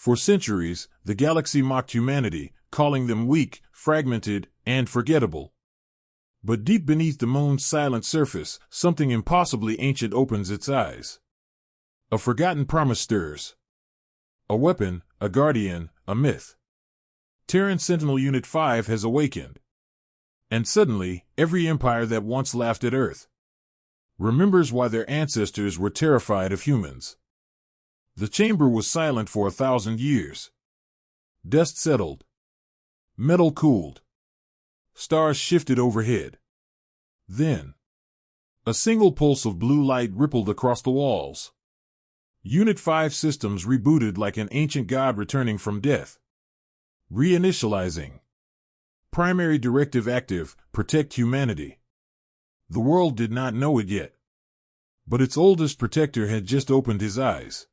For centuries, the galaxy mocked humanity, calling them weak, fragmented, and forgettable. But deep beneath the moon's silent surface, something impossibly ancient opens its eyes. A forgotten promise stirs. A weapon, a guardian, a myth. Terran Sentinel Unit-5 has awakened. And suddenly, every empire that once laughed at Earth remembers why their ancestors were terrified of humans. The chamber was silent for 1,000 years. Dust settled. Metal cooled. Stars shifted overhead. Then, a single pulse of blue light rippled across the walls. Unit-5 systems rebooted like an ancient god returning from death. Reinitializing. Primary directive active, protect humanity. The world did not know it yet. But its oldest protector had just opened his eyes.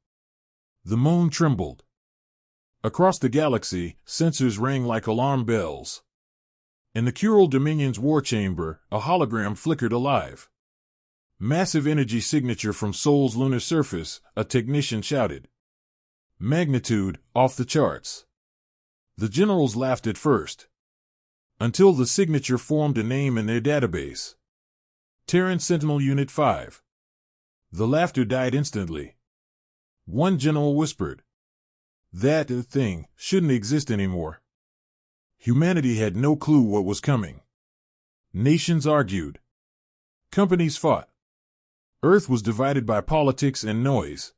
The moon trembled. Across the galaxy, sensors rang like alarm bells. In the Cural Dominion's war chamber, a hologram flickered alive. Massive energy signature from Sol's lunar surface, a technician shouted. Magnitude, off the charts. The generals laughed at first. Until the signature formed a name in their database. Terran Sentinel Unit-5. The laughter died instantly. One general whispered. That thing shouldn't exist anymore. Humanity had no clue what was coming. Nations argued. Companies fought. Earth was divided by politics and noise.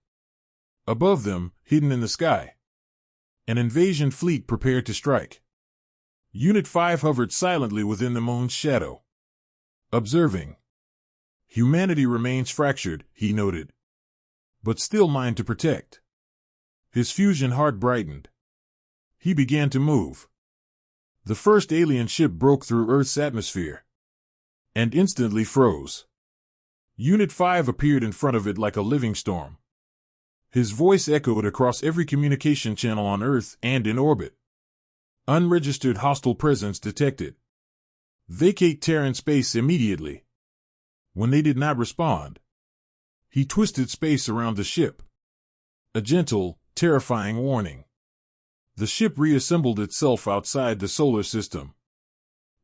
Above them, hidden in the sky, an invasion fleet prepared to strike. Unit-5 hovered silently within the moon's shadow. Observing. Humanity remains fractured, he noted. But still mine to protect. His fusion heart brightened. He began to move. The first alien ship broke through Earth's atmosphere. And instantly froze. Unit-5 appeared in front of it like a living storm. His voice echoed across every communication channel on Earth and in orbit. Unregistered hostile presence detected. Vacate Terran space immediately. When they did not respond, he twisted space around the ship. A gentle, terrifying warning. The ship reassembled itself outside the solar system.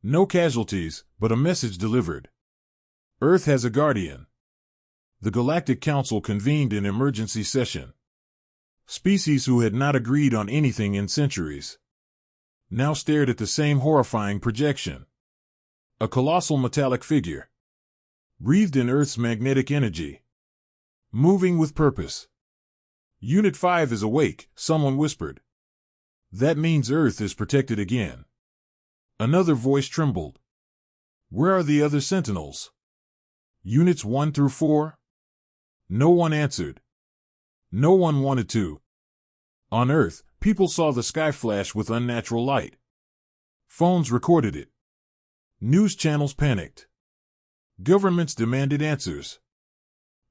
No casualties, but a message delivered. Earth has a guardian. The Galactic Council convened an emergency session. Species who had not agreed on anything in centuries now stared at the same horrifying projection. A colossal metallic figure, wreathed in Earth's magnetic energy, moving with purpose. Unit-5 is awake, someone whispered. That means Earth is protected again. Another voice trembled. Where are the other Sentinels? Units 1 through 4? No one answered. No one wanted to. On Earth, people saw the sky flash with unnatural light. Phones recorded it. News channels panicked. Governments demanded answers.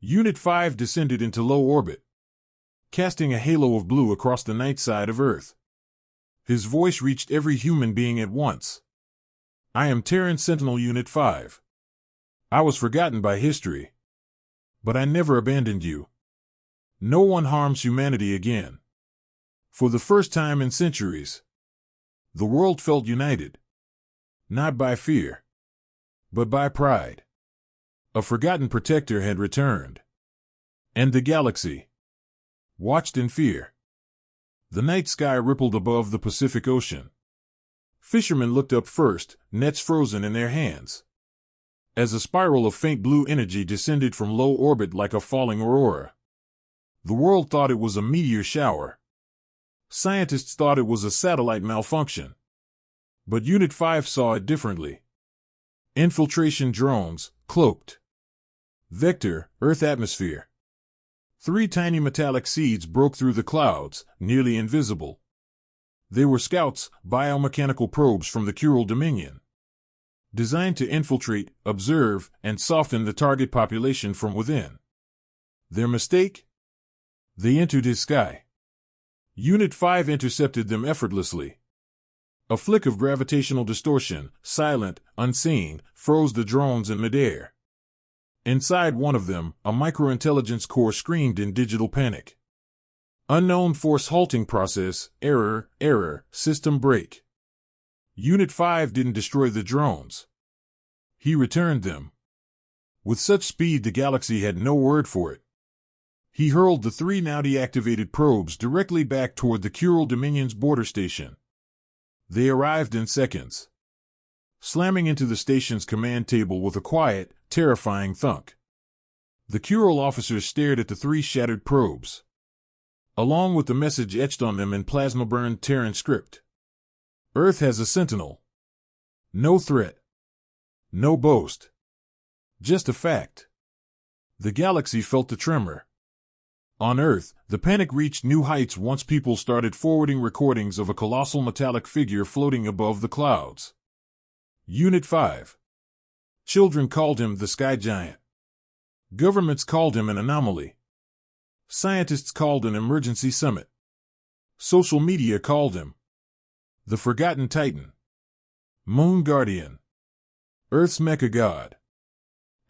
Unit-5 descended into low orbit, casting a halo of blue across the night side of Earth. His voice reached every human being at once. I am Terran Sentinel Unit-5. I was forgotten by history. But I never abandoned you. No one harms humanity again. For the first time in centuries, the world felt united. Not by fear, but by pride. A forgotten protector had returned. And the galaxy watched in fear. The night sky rippled above the Pacific Ocean. Fishermen looked up first, nets frozen in their hands. As a spiral of faint blue energy descended from low orbit like a falling aurora. The world thought it was a meteor shower. Scientists thought it was a satellite malfunction. But Unit-5 saw it differently. Infiltration drones, cloaked. Vector, Earth atmosphere. 3 tiny metallic seeds broke through the clouds, nearly invisible. They were scouts, biomechanical probes from the Cural Dominion. Designed to infiltrate, observe, and soften the target population from within. Their mistake? They entered his sky. Unit-5 intercepted them effortlessly. A flick of gravitational distortion, silent, unseen, froze the drones in midair. Inside one of them, a microintelligence core screamed in digital panic. Unknown force halting process, error, system break. Unit-5 didn't destroy the drones. He returned them. With such speed the galaxy had no word for it. He hurled the 3 now deactivated probes directly back toward the Kural Dominion's border station. They arrived in seconds, slamming into the station's command table with a quiet, terrifying thunk. The Kural officers stared at the 3 shattered probes, along with the message etched on them in plasma-burned Terran script. Earth has a Sentinel. No threat. No boast. Just a fact. The galaxy felt the tremor. On Earth, the panic reached new heights once people started forwarding recordings of a colossal metallic figure floating above the clouds. Unit-5. Children called him the Sky Giant. Governments called him an anomaly. Scientists called an emergency summit. Social media called him the Forgotten Titan, Moon Guardian, Earth's Mecha God,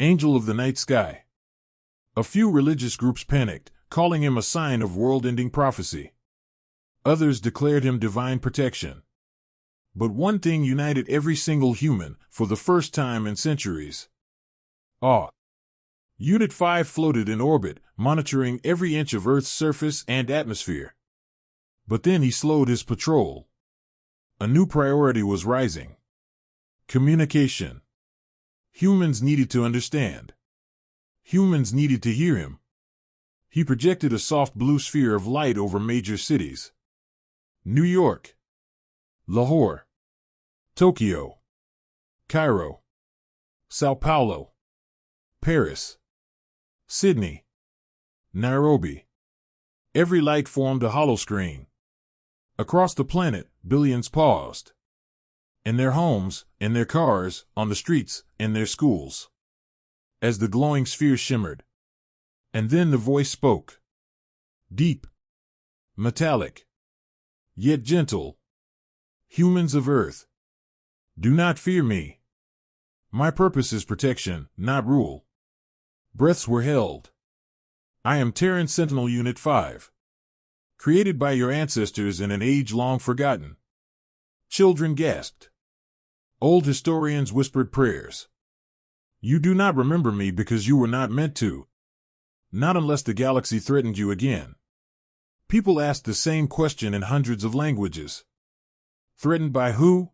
Angel of the Night Sky. A few religious groups panicked, calling him a sign of world-ending prophecy. Others declared him divine protection. But one thing united every single human, for the first time in centuries: awe. Unit-5 floated in orbit, monitoring every inch of Earth's surface and atmosphere. But then he slowed his patrol. A new priority was rising. Communication. Humans needed to understand. Humans needed to hear him. He projected a soft blue sphere of light over major cities: New York, Lahore, Tokyo, Cairo, Sao Paulo, Paris, Sydney, Nairobi. Every light formed a holoscreen. Across the planet, billions paused. In their homes, in their cars, on the streets, in their schools, as the glowing sphere shimmered. And then the voice spoke. Deep, metallic, yet gentle. Humans of Earth, do not fear me. My purpose is protection, not rule. Breaths were held. I am Terran Sentinel Unit-5, created by your ancestors in an age long forgotten. Children gasped. Old historians whispered prayers. You do not remember me because you were not meant to. Not unless the galaxy threatened you again. People asked the same question in hundreds of languages. Threatened by who?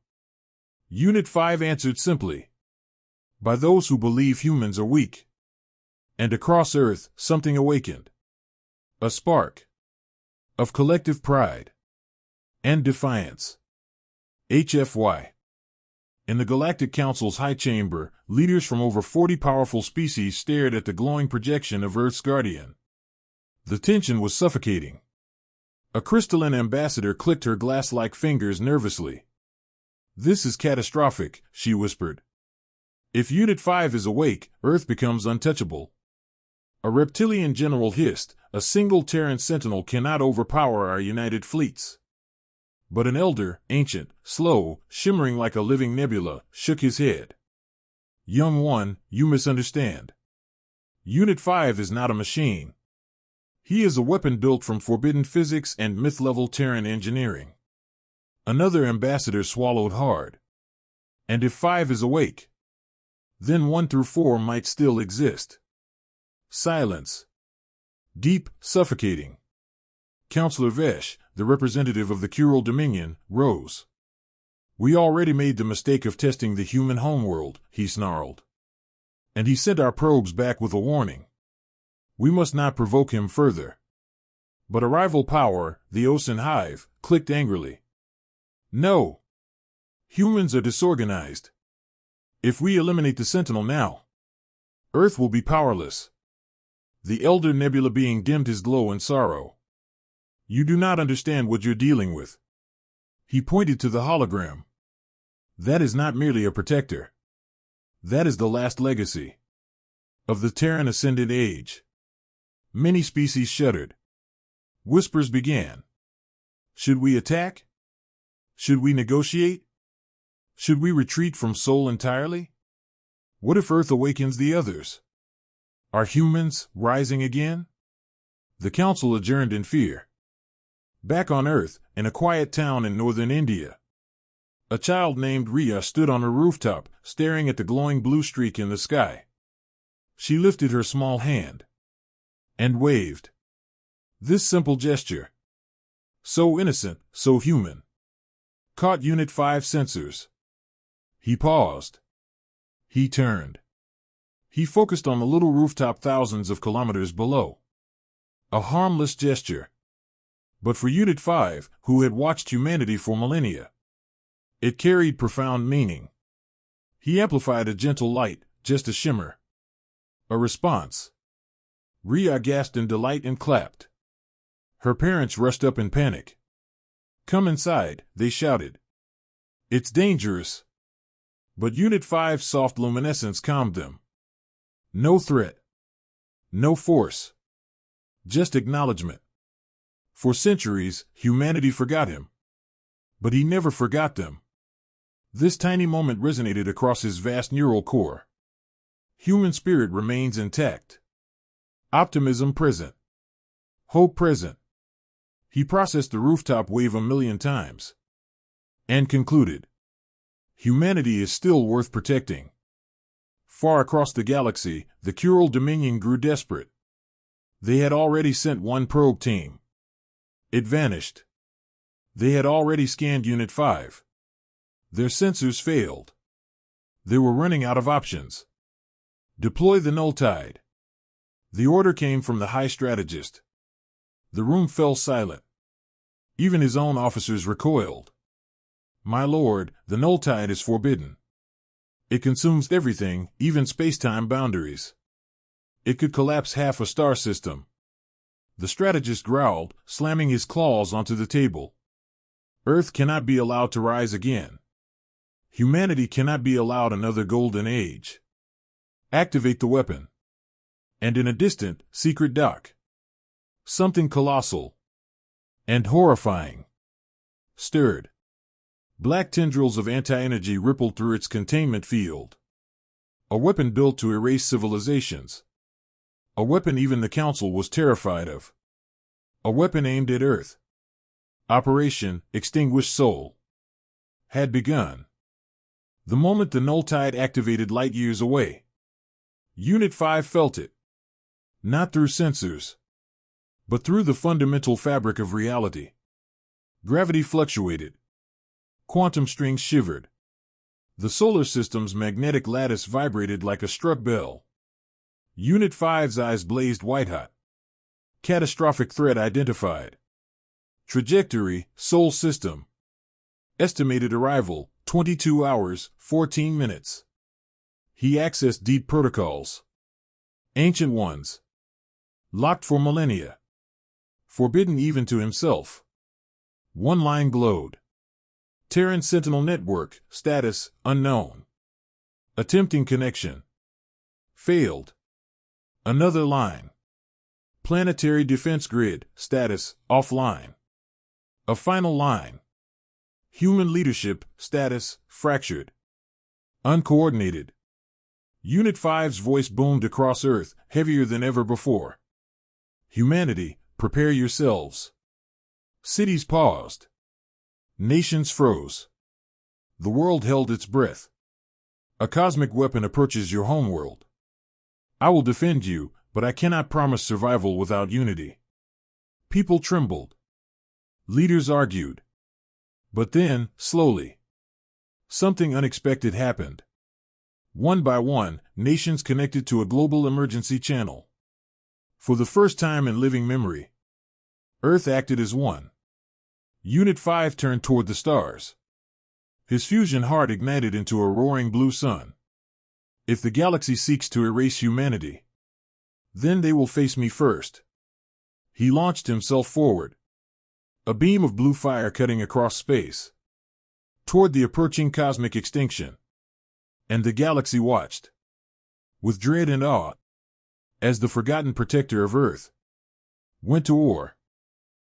Unit-5 answered simply. By those who believe humans are weak. And across Earth, something awakened. A spark of collective pride and defiance. HFY. In the Galactic Council's high chamber, leaders from over 40 powerful species stared at the glowing projection of Earth's guardian. The tension was suffocating. A crystalline ambassador clicked her glass-like fingers nervously. This is catastrophic, she whispered. If Unit-5 is awake, Earth becomes untouchable. A reptilian general hissed, a single Terran Sentinel cannot overpower our united fleets. But an elder, ancient, slow, shimmering like a living nebula, shook his head. Young one, you misunderstand. Unit-5 is not a machine. He is a weapon built from forbidden physics and myth-level Terran engineering. Another ambassador swallowed hard. And if 5 is awake, then 1 through 4 might still exist. Silence. Deep, suffocating. Counselor Vesh, the representative of the Kural Dominion, rose. We already made the mistake of testing the human homeworld, he snarled. And he sent our probes back with a warning. We must not provoke him further. But a rival power, the Ocean Hive, clicked angrily. No. Humans are disorganized. If we eliminate the Sentinel now, Earth will be powerless. The elder nebula being dimmed his glow in sorrow. You do not understand what you're dealing with. He pointed to the hologram. That is not merely a protector. That is the last legacy of the Terran Ascendant Age. Many species shuddered. Whispers began. Should we attack? Should we negotiate? Should we retreat from Sol entirely? What if Earth awakens the others? Are humans rising again? The council adjourned in fear. Back on Earth, in a quiet town in northern India, a child named Ria stood on a rooftop, staring at the glowing blue streak in the sky. She lifted her small hand and waved. This simple gesture, so innocent, so human, caught Unit-5 sensors. He paused. He turned. He focused on the little rooftop thousands of kilometers below. A harmless gesture. But for Unit-5, who had watched humanity for millennia, it carried profound meaning. He amplified a gentle light, just a shimmer. A response. Ria gasped in delight and clapped. Her parents rushed up in panic. "Come inside," they shouted. "It's dangerous." But Unit-5's soft luminescence calmed them. No threat. No force. Just acknowledgement. For centuries, humanity forgot him. But he never forgot them. This tiny moment resonated across his vast neural core. Human spirit remains intact. Optimism present. Hope present. He processed the rooftop wave 1,000,000 times. And concluded. Humanity is still worth protecting. Far across the galaxy, the Cural Dominion grew desperate. They had already sent one probe team. It vanished. They had already scanned Unit-5. Their sensors failed. They were running out of options. Deploy the Null-Tide. The order came from the High Strategist. The room fell silent. Even his own officers recoiled. "My lord, the Null-Tide is forbidden. It consumes everything, even space-time boundaries. It could collapse half a star system." The strategist growled, slamming his claws onto the table. Earth cannot be allowed to rise again. Humanity cannot be allowed another golden age. Activate the weapon. And in a distant, secret dock, something colossal and horrifying stirred. Black tendrils of anti-energy rippled through its containment field. A weapon built to erase civilizations. A weapon even the Council was terrified of. A weapon aimed at Earth. Operation Extinguished Soul had begun. The moment the Null-Tide activated light years away, Unit-5 felt it. Not through sensors, but through the fundamental fabric of reality. Gravity fluctuated. Quantum strings shivered. The solar system's magnetic lattice vibrated like a struck bell. Unit-5's eyes blazed white-hot. Catastrophic threat identified. Trajectory, Sol system. Estimated arrival, 22 hours, 14 minutes. He accessed deep protocols. Ancient ones. Locked for millennia. Forbidden even to himself. One line glowed. Terran Sentinel network, status, unknown. Attempting connection. Failed. Another line. Planetary defense grid, status, offline. A final line. Human leadership, status, fractured. Uncoordinated. Unit-5's voice boomed across Earth, heavier than ever before. Humanity, prepare yourselves. Cities paused. Nations froze. The world held its breath. A cosmic weapon approaches your homeworld. I will defend you, but I cannot promise survival without unity. People trembled. Leaders argued. But then, slowly, something unexpected happened. One by one, nations connected to a global emergency channel. For the first time in living memory, Earth acted as one. Unit-5 turned toward the stars. His fusion heart ignited into a roaring blue sun. If the galaxy seeks to erase humanity, then they will face me first. He launched himself forward. A beam of blue fire cutting across space. Toward the approaching cosmic extinction. And the galaxy watched. With dread and awe. As the forgotten protector of Earth went to war.